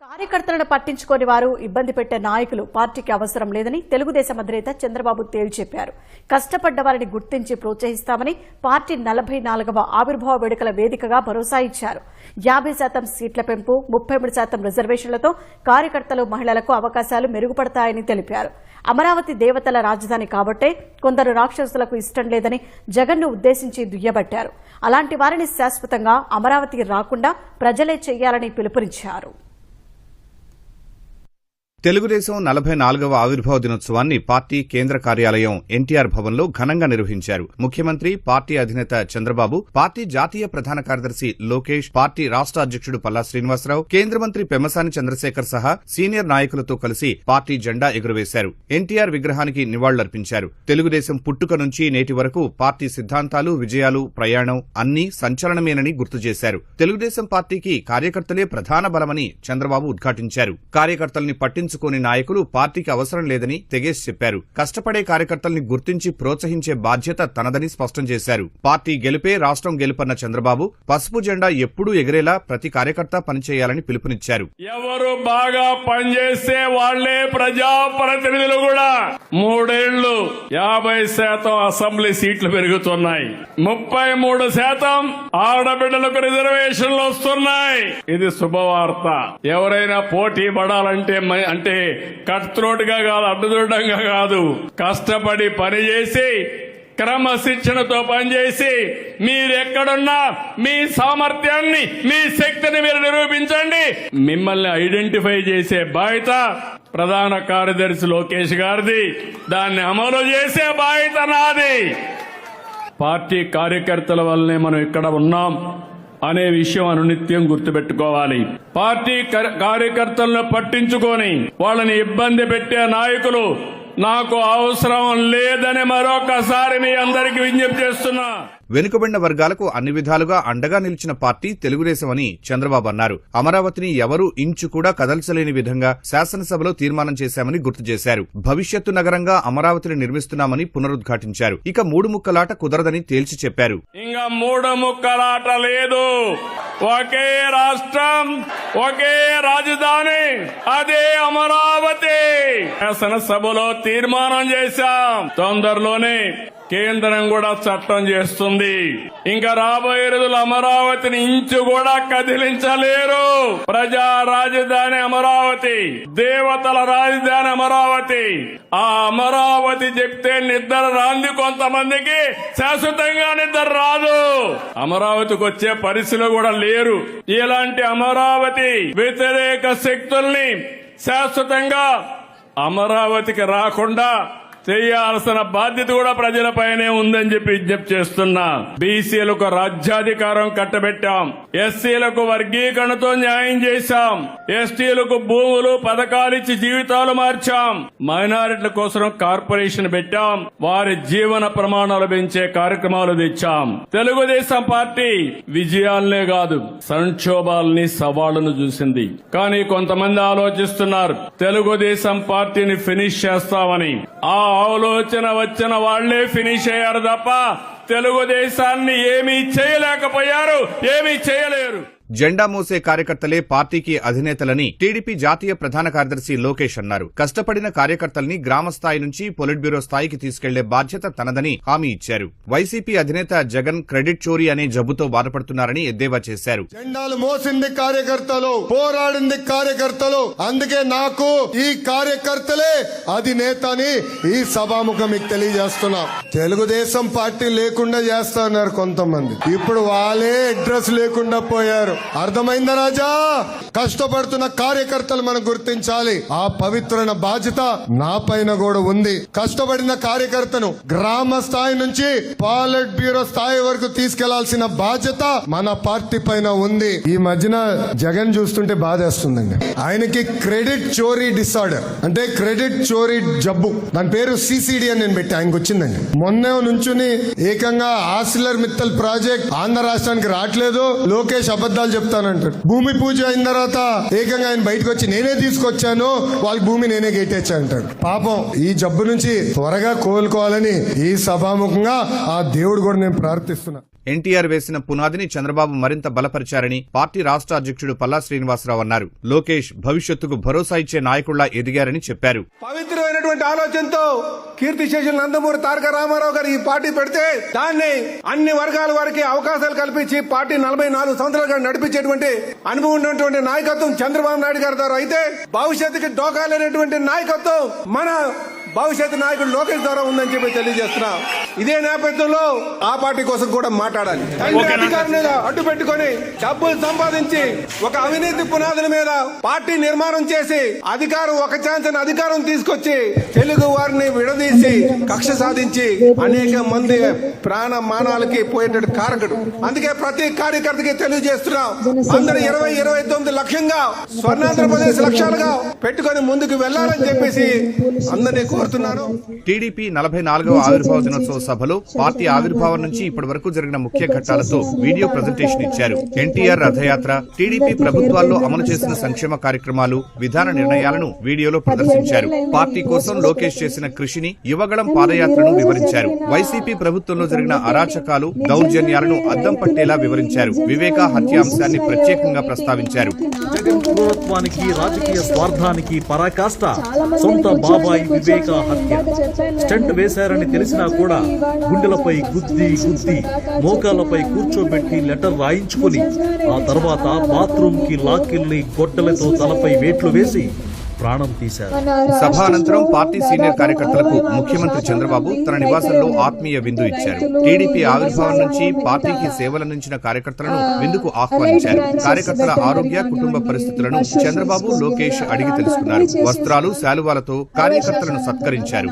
కార్యకర్తలను పట్టించుకోని వారు ఇబ్బంది పెట్టే నాయకులు పార్టీకి అవసరం లేదని తెలుగుదేశం అధినేత చంద్రబాబు తేల్చెప్పారు. కష్టపడ్డ వారిని గుర్తించి ప్రోత్సహిస్తామని పార్టీ 44వ ఆవిర్భావ వేడుకల వేదికగా భరోసా ఇచ్చారు. 50% సీట్ల పెంపు, 33% రిజర్వేషన్లతో కార్యకర్తలు, మహిళలకు అవకాశాలు మెరుగుపడతాయని తెలిపారు. అమరావతి దేవతల రాజధాని కాబట్టే కొందరు రాక్షసులకు ఇష్టం లేదని జగన్ను ఉద్దేశించి దుయ్యబట్టారు. అలాంటి వారిని శాశ్వతంగా అమరావతికి రాకుండా ప్రజలే చేయాలని పిలుపునిచ్చారు. తెలుగుదేశం 44వ ఆవిర్భావ దినోత్సవాన్ని పార్టీ కేంద్ర కార్యాలయం ఎన్టీఆర్ భవన్లో ఘనంగా నిర్వహించారు. ముఖ్యమంత్రి, పార్టీ అధినేత చంద్రబాబు, పార్టీ జాతీయ ప్రధాన కార్యదర్శి లోకేష్, పార్టీ రాష్ట అధ్యక్షుడు పల్లా శ్రీనివాసరావు, కేంద్ర మంత్రి పెమ్మసాని చంద్రశేఖర్ సహా సీనియర్ నాయకులతో కలిసి పార్టీ జెండా ఎగురవేశారు. ఎన్టీఆర్ విగ్రహానికి నివాళులర్పించారు. తెలుగుదేశం పుట్టుక నుంచి నేటి వరకు పార్టీ సిద్ధాంతాలు, విజయాలు, ప్రయాణం అన్నీ సంచలనమేనని గుర్తు చేశారు. తెలుగుదేశం పార్టీకి కార్యకర్తలే ప్రధాన బలమని చంద్రబాబు ఉద్ఘాటించారు. కార్యకర్తల్ని పట్టించుకోని నాయకులు పార్టీకి అవసరం లేదని తెగేసి చెప్పారు. కష్టపడే కార్యకర్తల్ని గుర్తించి ప్రోత్సహించే బాధ్యత తనదని స్పష్టం చేశారు. పార్టీ గెలుపే రాష్ట్రం గెలుపన్న చంద్రబాబు పసుపు జెండా ఎప్పుడూ ఎగిరేలా ప్రతి కార్యకర్త పనిచేయాలని పిలుపునిచ్చారు. ఎవరు బాగా పనిచేస్తే వాళ్లే ప్రజాప్రతినిధులు కూడా. 3 ఏళ్లు 50% అసెంబ్లీ సీట్లు పెరుగుతున్నాయి, 33% ఆడబిడ్డలకు రిజర్వేషన్లు వస్తున్నాయి. ఇది శుభవార్త. ఎవరైనా పోటీ పడాలంటే అంటే కట్ త్రోట్ గా కాదు, అడ్డుదొడ్డంగా కాదు, కష్టపడి పనిచేసి క్రమశిక్షణతో పనిచేసి మీరెక్కడున్నా మీ సామర్థ్యాన్ని, మీ శక్తిని మీరు నిరూపించండి. మిమ్మల్ని ఐడెంటిఫై చేసే బాధ్యత ప్రధాన కార్యదర్శి లోకేష్ గారిది. దాన్ని అమలు చేసే బాధ్యత నాది. పార్టీ కార్యకర్తల వల్లనే మనం ఇక్కడ ఉన్నాం అనే విషయం అనునిత్యం గుర్తుపెట్టుకోవాలి. పార్టీ కార్యకర్తలను పట్టించుకొని వాళ్ళని ఇబ్బంది పెట్టే నాయకులు నాకు అవసరం లేదని మరొకసారి మీ అందరికీ విజ్ఞప్తి చేస్తున్నా. వెనుకబడిన వర్గాలకు అన్ని విధాలుగా అండగా నిలిచిన పార్టీ తెలుగుదేశం అని చంద్రబాబు అన్నారు. అమరావతిని ఎవరూ ఇంచు కూడా కదల్చలేని విధంగా శాసనసభలో తీర్మానం చేశామని గుర్తు చేశారు. భవిష్యత్తు నగరంగా అమరావతిని నిర్మిస్తున్నామని పునరుద్ఘాటించారు. ఇక 3 ముక్కలాట కుదరదని తేల్చి చెప్పారు. ఇంకా 3 ముక్కలాట లేదు. ఒకే రాష్ట్రం, ఒకే రాజధాని, అదే అమరావతి. శాసనసభలో తీర్మానం చేశాం. తొందరలోనే కేంద్రం కూడా చట్టం చేస్తుంది. ఇంకా రాబోయే రోజులు అమరావతిని ఇంచు కూడా కదిలించలేరు. ప్రజా రాజధాని అమరావతి, దేవతల రాజధాని అమరావతి. ఆ అమరావతి చెప్తే నిద్ర రాంది కొంతమందికి, శాశ్వతంగా నిద్ర రాదు. అమరావతికి వచ్చే పరిస్థితులు కూడా లేరు. ఇలాంటి అమరావతి వ్యతిరేక శక్తుల్ని శాశ్వతంగా అమరావతికి రాకుండా చేయాల్సిన బాధ్యత కూడా ప్రజలపైనే ఉందని చెప్పి విజ్ఞప్తి చేస్తున్నా. బీసీలకు రాజ్యాధికారం కట్టబెట్టాం, ఎస్సీలకు వర్గీకరణతో న్యాయం చేశాం, ఎస్టీలకు భూములు, పథకాలిచ్చి జీవితాలు మార్చాం, మైనారిటీల కోసం కార్పొరేషన్ పెట్టాం, వారి జీవన ప్రమాణాలు పెంచే కార్యక్రమాలు తెచ్చాం. తెలుగుదేశం పార్టీ విజయాలనే కాదు, సంక్షోభాలని, సవాళ్లను చూసింది. కానీ కొంతమంది ఆలోచిస్తున్నారు తెలుగుదేశం పార్టీని ఫినిష్ చేస్తామని. ఆ ఆలోచన వచ్చిన వాళ్లే ఫినిష్ అయ్యారు తప్ప తెలుగుదేశాన్ని ఏమీ చేయలేకపోయారు, ఏమీ చేయలేరు. జెండా మోసే కార్యకర్తలే పార్టీకి అధినేతలని టీడీపీ జాతీయ ప్రధాన కార్యదర్శి లోకేష్ అన్నారు. కష్టపడిన కార్యకర్తల్ని గ్రామ స్థాయి నుంచి పొలిట్ బ్యూరో స్థాయికి తీసుకెళ్లే బాధ్యత తనదని హామీ ఇచ్చారు. వైసీపీ అధినేత జగన్ క్రెడిట్ చోరీ అనే జబ్బుతో బాధపడుతున్నారని ఎద్దేవా చేశారు. జెండాలు మోసింది కార్యకర్తలు, పోరాడింది కార్యకర్తలు. అందుకే నాకు ఈ కార్యకర్తలే అధినేత అని ఈ సభాముఖం మీకు తెలియజేస్తున్నా. తెలుగుదేశం పార్టీ లేకుండా చేస్తున్నారు కొంతమంది, ఇప్పుడు వాళ్ళే అడ్రస్ లేకుండా పోయారు. అర్థమైందా రాజా? కష్టపడుతున్న కార్యకర్తలు మనం గుర్తించాలి. ఆ పవిత్రమైన బాధ్యత నా పైన కూడా ఉంది. కష్టపడిన కార్యకర్తను గ్రామ స్థాయి నుంచి పాలిట్ బ్యూరో స్థాయి వరకు తీసుకెళ్లాల్సిన బాధ్యత మన పార్టీ పైన ఉంది. ఈ మధ్యన జగన్ చూస్తుంటే బాధేస్తుందండి. ఆయనకి క్రెడిట్ చోరీ డిసార్డర్ అంటే క్రెడిట్ చోరీ జబ్బు, దాని పేరు సిసిడి అని నేను పెట్టి ఆయనకు వచ్చిందండి. మొన్నే నుంచుని ఏకంగా ఆసిలర్ మిత్తల్ ప్రాజెక్ట్ ఆంధ్ర రాష్ట్రానికి రావట్లేదు, లోకేష్ అబద్ధాలు చెప్తానంటాడు. భూమి పూజ అయిన తర్వాత ఏకంగా ఆయన బయటకు వచ్చి నేనే తీసుకొచ్చాను, వాళ్ళ భూమి నేనే గెట్టేచ్చా అంటాడు. పాపం ఈ జబ్బు నుంచి త్వరగా కోలుకోవాలని ఈ సభాముఖంగా ఆ దేవుడు కూడా నేను ప్రార్థిస్తున్నా. ఎన్టీఆర్ వేసిన పునాదిని చంద్రబాబు మరింత బలపరిచారని పార్టీ రాష్ట్ర అధ్యక్షుడు పల్లా శ్రీనివాసరావు అన్నారు. లోకేష్ భవిష్యత్తుకు భరోసా ఇచ్చే నాయకుల్లా ఎదిగారని చెప్పారు. పవిత్రమైనటువంటి ఆలోచనతో కీర్తిశేషులు నందమూరి తారక రామారావు గారు ఈ పార్టీ పెడితే దాన్ని అన్ని వర్గాల వారికి అవకాశాలు కల్పించి పార్టీ 44 సంవత్సరాలుగా నడిపించేటువంటి అనుభవం ఉన్నటువంటి నాయకత్వం చంద్రబాబు నాయుడు గారి ద్వారా అయితే భవిష్యత్తుకి డోకాలేనటువంటి నాయకత్వం మన భవిష్యత్తు నాయకుడు లోకేష్ ద్వారా ఉందని చెప్పి తెలియజేస్తున్నా. ఇదే నేపథ్యంలో ఆ పార్టీ కోసం కూడా మాట్లాడాలి. అధికారం మీద అడ్డు పెట్టుకుని డబ్బులు సంపాదించి ఒక అవినీతి పునాదుల మీద పార్టీ నిర్మాణం చేసి అధికారం ఒక ఛాన్స్ అధికారం తీసుకొచ్చి తెలుగు వారిని విడదీసి కక్ష సాధించి అనేక మంది ప్రాణ మానాలకి పోయేటట్టు కారకుడు. అందుకే ప్రతి కార్యకర్తకి తెలియజేస్తున్నా, అందరూ 20-29 లక్ష్యంగా స్వర్ణాంధ్రప్రదేశ్ లక్ష్యాలుగా పెట్టుకుని ముందుకు వెళ్లాలని చెప్పేసి అందరినీ కోరుతున్నారు. టీడీపీ 44వ ఆవిర్భావ దినోత్సవ సభలో పార్టీ ఆవిర్భావం నుంచి ఇప్పటి వరకు జరిగిన ముఖ్య ఘట్టాలతో వీడియో ప్రజెంటేషన్ ఇచ్చారు. ఎన్టీఆర్ రథయాత్ర, టీడీపీ ప్రభుత్వాల్లో అమలు చేసిన సంక్షేమ కార్యక్రమాలు, విధాన నిర్ణయాలను వీడియోలో ప్రదర్శించారు. పార్టీ కోసం లోకేష్ చేసిన కృషిని, యువగళం పాదయాత్రను వివరించారు. వైసీపీ ప్రభుత్వంలో జరిగిన అరాచకాలు, దౌర్జన్యాలను అద్దం పట్టేలా వివరించారు. వివేక హత్య అంశాన్ని ప్రత్యేకంగా ప్రస్తావించారు. జగన్ క్రూరత్వానికి, రాజకీయ స్వార్థానికి పరాకాష్ట సొంత బాబాయి వివేక హత్య. స్టంట్ వేశారని తెలిసినా కూడా గుండెలపై గుద్ది మోకాళ్లపై కూర్చోబెట్టి లెటర్ రాయించుకుని ఆ తర్వాత బాత్రూమ్ కి లాక్కెళ్లి గొడ్డలతో తలపై వేట్లు వేసి ప్రాణం తీశారు. సభ అనంతరం పార్టీ సీనియర్ కార్యకర్తలకు ముఖ్యమంత్రి చంద్రబాబు తన నివాసంలో ఆత్మీయ విందు ఇచ్చారు. టీడీపీ ఆవిర్భావం నుంచి పార్టీకి సేవలందించిన కార్యకర్తలను విందుకు ఆహ్వానించారు. కార్యకర్తల ఆరోగ్య, కుటుంబ పరిస్థితులను చంద్రబాబు, లోకేష్ అడిగి తెలుసుకున్నారు. వస్త్రాలు, శాలువాలతో కార్యకర్తలను సత్కరించారు.